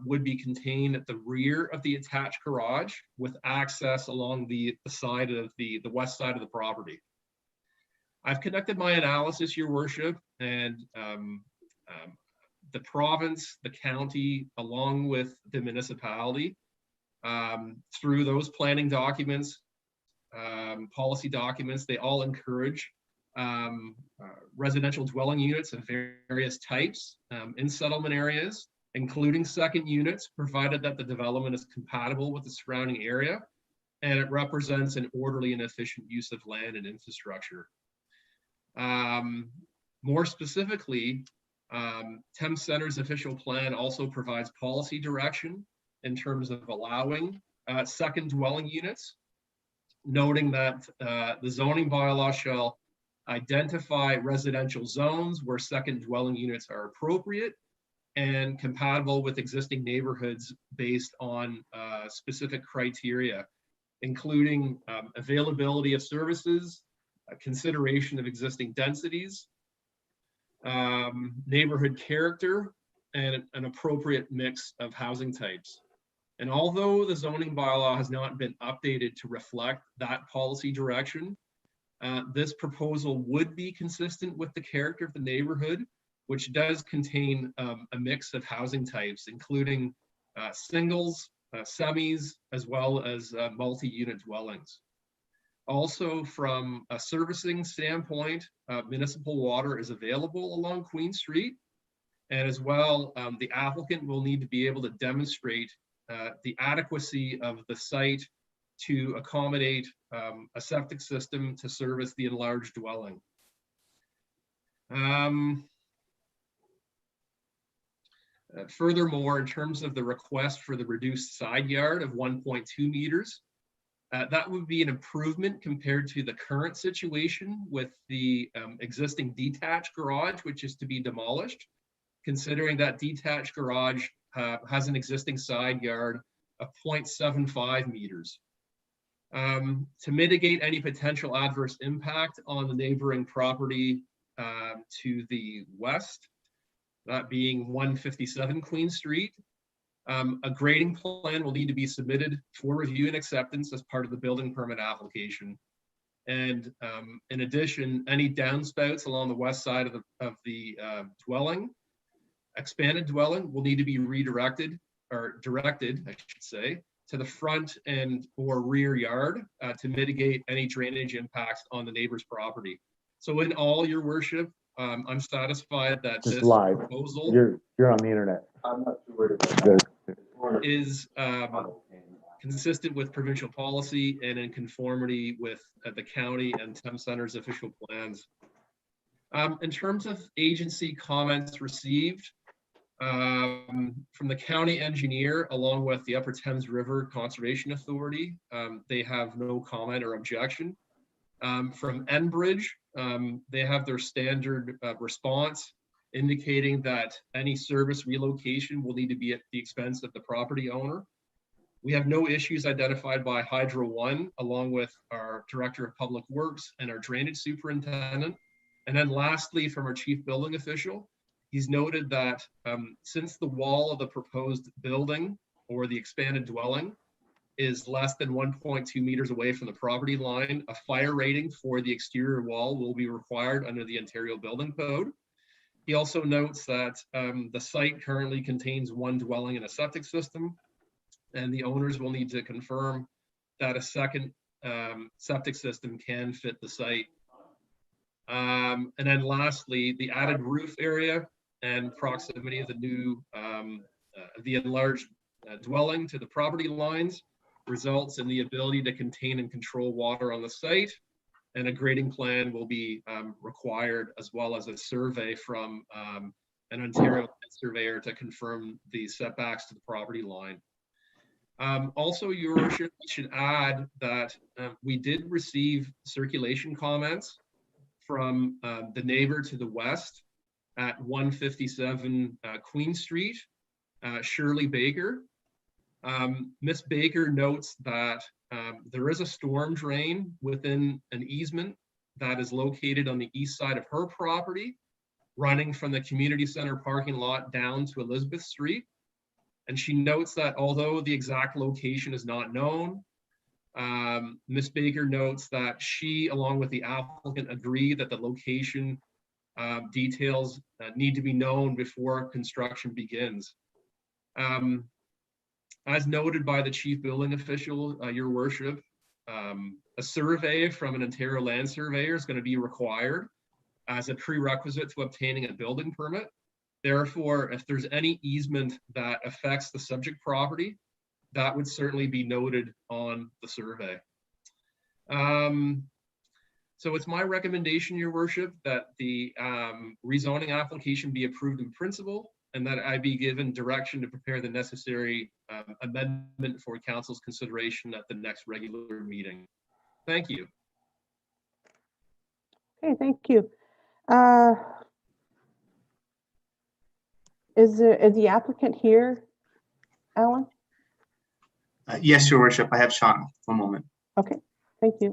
would be contained at the rear of the attached garage with access along the side of the west side of the property. I've conducted my analysis, Your Worship, and the province, the county, along with the municipality, through those planning documents, policy documents, they all encourage residential dwelling units of various types in settlement areas, including second units, provided that the development is compatible with the surrounding area and it represents an orderly and efficient use of land and infrastructure. More specifically, Thames Center's official plan also provides policy direction in terms of allowing second dwelling units, noting that the zoning bylaw shall identify residential zones where second dwelling units are appropriate and compatible with existing neighborhoods based on specific criteria, including availability of services, consideration of existing densities, neighborhood character, and an appropriate mix of housing types. And although the zoning bylaw has not been updated to reflect that policy direction, this proposal would be consistent with the character of the neighborhood, which does contain a mix of housing types, including singles, semis, as well as multi-unit dwellings. Also, from a servicing standpoint, municipal water is available along Queen Street, And as well, the applicant will need to be able to demonstrate the adequacy of the site to accommodate a septic system to service the enlarged dwelling. Furthermore, in terms of the request for the reduced side yard of 1.2 meters, that would be an improvement compared to the current situation with the existing detached garage, which is to be demolished, considering that detached garage has an existing side yard of 0.75 meters. To mitigate any potential adverse impact on the neighboring property to the west, that being 157 Queen Street, a grading plan will need to be submitted for review and acceptance as part of the building permit application. And in addition, any downspouts along the west side of the dwelling, expanded dwelling, will need to be redirected or directed, I should say, to the front and or rear yard to mitigate any drainage impacts on the neighbor's property. So in all, your worship, I'm satisfied that Just this live. proposal You're on the internet. I'm not sure where to is consistent with provincial policy and in conformity with the county and Thames Center's official plans. In terms of agency comments received from the county engineer, along with the Upper Thames River Conservation Authority, they have no comment or objection. From Enbridge, they have their standard response indicating that any service relocation will need to be at the expense of the property owner. We have no issues identified by Hydro One, along with our Director of Public Works and our Drainage Superintendent. And then lastly, from our Chief Building Official, he's noted that since the wall of the proposed building or the expanded dwelling is less than 1.2 meters away from the property line, a fire rating for the exterior wall will be required under the Ontario Building Code. He also notes that the site currently contains one dwelling and a septic system, and the owners will need to confirm that a second septic system can fit the site. And then lastly, the added roof area and proximity of the new, the enlarged dwelling to the property lines results in the ability to contain and control water on the site, and a grading plan will be required, as well as a survey from an Ontario surveyor to confirm the setbacks to the property line. Also, your worship, I should add that we did receive circulation comments from the neighbor to the west at 157 Queen Street, Shirley Baker. Miss Baker notes that there is a storm drain within an easement that is located on the east side of her property, running from the community center parking lot down to Elizabeth Street. And she notes that although the exact location is not known, Ms. Baker notes that she, along with the applicant, agree that the location details need to be known before construction begins. As noted by the chief building official, your worship, a survey from an Ontario land surveyor is going to be required as a prerequisite to obtaining a building permit. Therefore, if there's any easement that affects the subject property, that would certainly be noted on the survey. So it's my recommendation, your worship, that the rezoning application be approved in principle, and that I be given direction to prepare the necessary amendment for council's consideration at the next regular meeting. Thank you. Okay, thank you. Is the applicant here, Alan? Yes, your worship, I have Sean. One moment. Okay, thank you.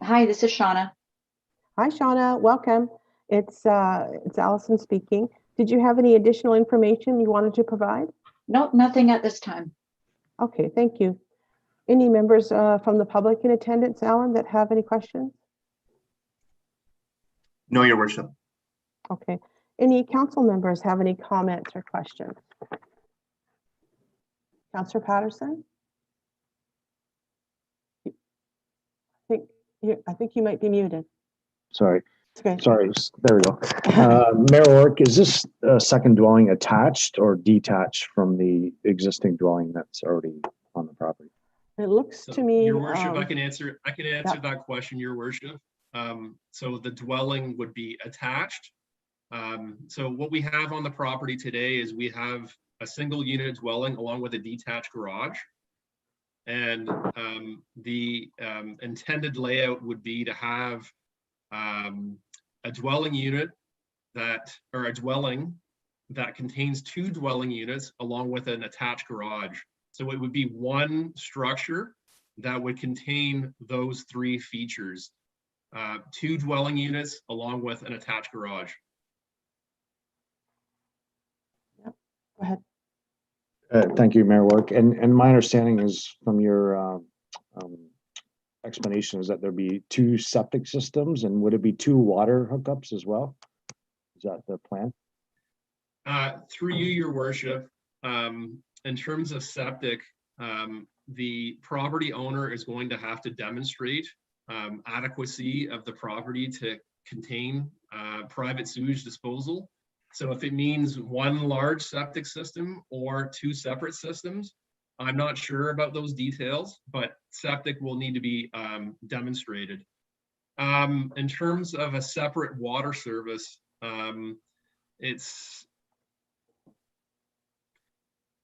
Hi, this is Shauna. Hi, Shauna, welcome. It's Allison speaking. Did you have any additional information you wanted to provide? Nope, nothing at this time. Okay, thank you. Any members from the public in attendance, Alan, that have any questions? No, your worship. Okay. Any council members have any comments or questions? Councillor Patterson? I think you might be muted. Sorry, Okay. sorry, there we go. Mayor Work, is this second dwelling attached or detached from the existing dwelling that's already on the property? It looks So, to me. Your worship, I can answer yeah. that question, your worship. So the dwelling would be attached. So what we have on the property today is we have a single unit dwelling along with a detached garage. And the intended layout would be to have a dwelling unit or a dwelling that contains 2 dwelling units along with an attached garage. So it would be one structure that would contain those 3 features, 2 dwelling units along with an attached garage. Go ahead. Thank you, Mayor Work. And my understanding is from your explanation is that there'd be 2 septic systems, and would it be 2 water hookups as well? Is that the plan? Through you, your worship, in terms of septic, the property owner is going to have to demonstrate adequacy of the property to contain private sewage disposal. So if it means 1 large septic system or 2 separate systems, I'm not sure about those details, but septic will need to be demonstrated. In terms of a separate water service,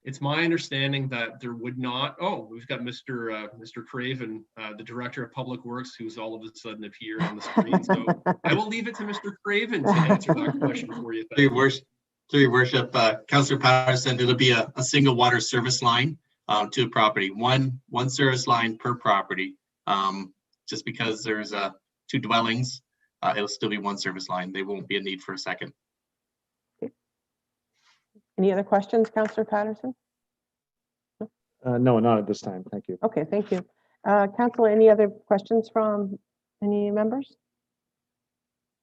it's my understanding that there would not. Oh, we've got Mr. Craven, the Director of Public Works, who's all of a sudden appeared on the screen. So I will leave it to Mr. Craven to answer that question for you. Through your worship, Councillor Patterson, it'll be a single water service line to a property, one service line per property. Just because there's 2 dwellings, it'll still be 1 service line. There won't be a need for a second. Any other questions, Councillor Patterson? No, not at this time. Thank you. Okay, thank you. Councillor, any other questions from any members?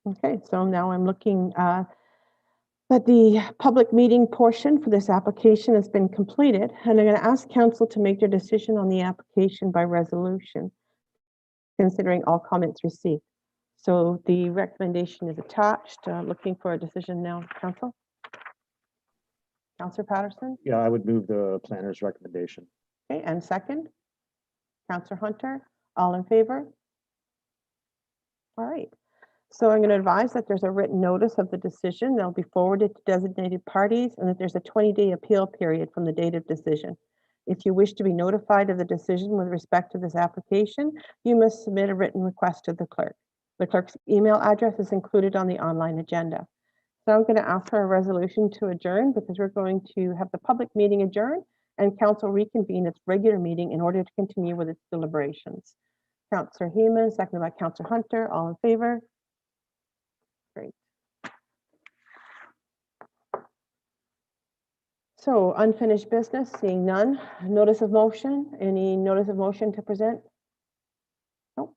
Okay, so now I'm looking that the public meeting portion for this application has been completed, and I'm going to ask council to make their decision on the application by resolution, considering all comments received. So the recommendation is attached. Looking for a decision now, council. Councillor Patterson? Yeah, I would move the planner's recommendation. Okay, and second? Councillor Hunter? All in favor? All right. So I'm going to advise that there's a written notice of the decision that'll be forwarded to designated parties, and that there's a 20-day appeal period from the date of decision. If you wish to be notified of the decision with respect to this application, you must submit a written request to the clerk. The clerk's email address is included on the online agenda. So I'm going to ask for a resolution to adjourn, because we're going to have the public meeting adjourn and council reconvene its regular meeting in order to continue with its deliberations. Councillor Heeman, seconded by Councillor Hunter, all in favor? Great. So unfinished business, seeing none. Notice of motion, any notice of motion to present? Nope.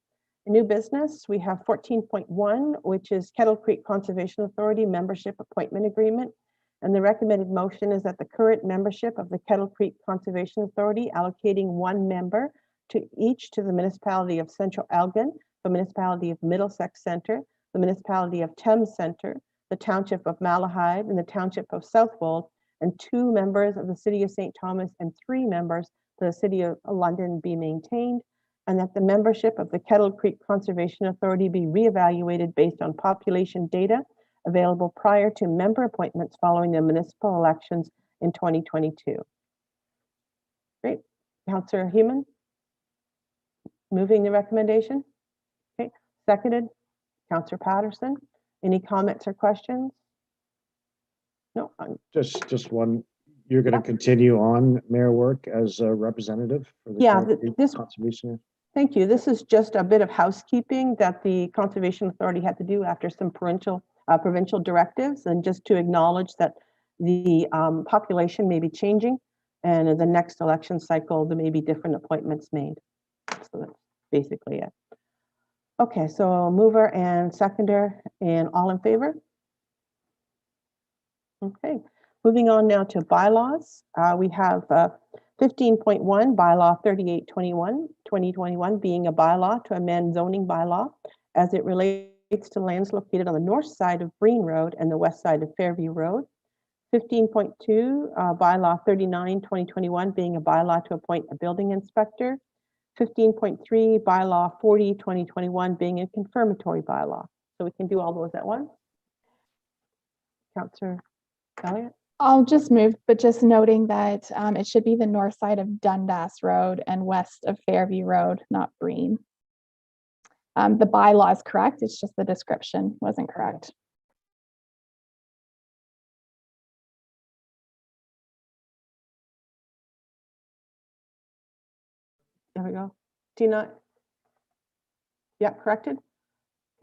New business, we have 14.1, which is Kettle Creek Conservation Authority Membership Appointment Agreement. And the recommended motion is that the current membership of the Kettle Creek Conservation Authority allocating 1 member to each to the municipality of Central Elgin, the municipality of Middlesex Centre, the municipality of Thames Centre, the township of Malahide, and the township of Southwold, and 2 members of the city of St. Thomas and 3 members to the city of London be maintained, and that the membership of the Kettle Creek Conservation Authority be reevaluated based on population data available prior to member appointments following the municipal elections in 2022. Great. Councillor Heeman, moving the recommendation. Okay, seconded. Councillor Patterson, any comments or questions? No. Just one. You're going to continue on, Mayor Work, as a representative for the Kettle Creek Conservation. Thank you. This is just a bit of housekeeping that the Conservation Authority had to do after some provincial directives, and just to acknowledge that the population may be changing, and in the next election cycle there may be different appointments made. So that's basically it. Okay, so mover and seconder, and all in favor? Okay, moving on now to bylaws. We have 15.1, bylaw 3821, 2021, being a bylaw to amend zoning bylaw as it relates to lands located on the north side of Breen Road and the west side of Fairview Road. 15.2, bylaw 39, 2021, being a bylaw to appoint a building inspector. 15.3, bylaw 40, 2021, being a confirmatory bylaw. So we can do all those at once. Councillor Elliott? I'll just move, but just noting that it should be the north side of Dundas Road and west of Fairview Road, not Breen. The bylaw is correct. It's just the description wasn't correct. There we go. Do you not? Yeah, corrected.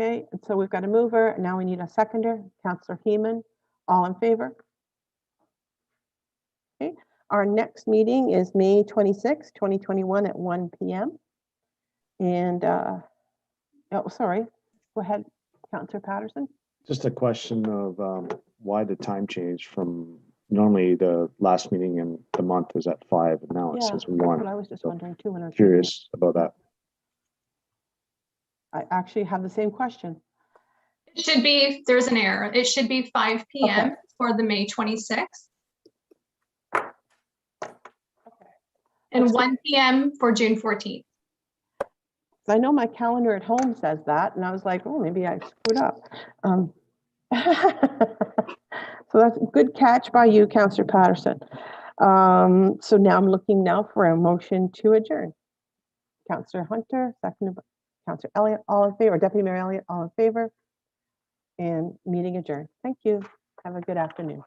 Okay, and so we've got a mover. Now we need a seconder. Councillor Heeman, all in favor? Okay, our next meeting is May 26, 2021 at 1 p.m. And, oh, sorry, go ahead, Councillor Patterson. Just a question of why the time change from normally the last meeting in the month is at 5 and now it Yeah, says that's 1. what I was just So wondering too when I was reading it. Curious about that. I actually have the same question. It should be, there's an error. It should be 5 p.m. Okay. for the May 26th. And 1 p.m. for June 14th. I know my calendar at home says that, and I was like, oh, maybe I screwed up. So that's a good catch by you, Councillor Patterson. So now I'm looking now for a motion to adjourn. Councillor Hunter, seconded by Councillor Elliott, all in favor, Deputy Mayor Elliott, all in favor. And meeting adjourned. Thank you. Have a good afternoon.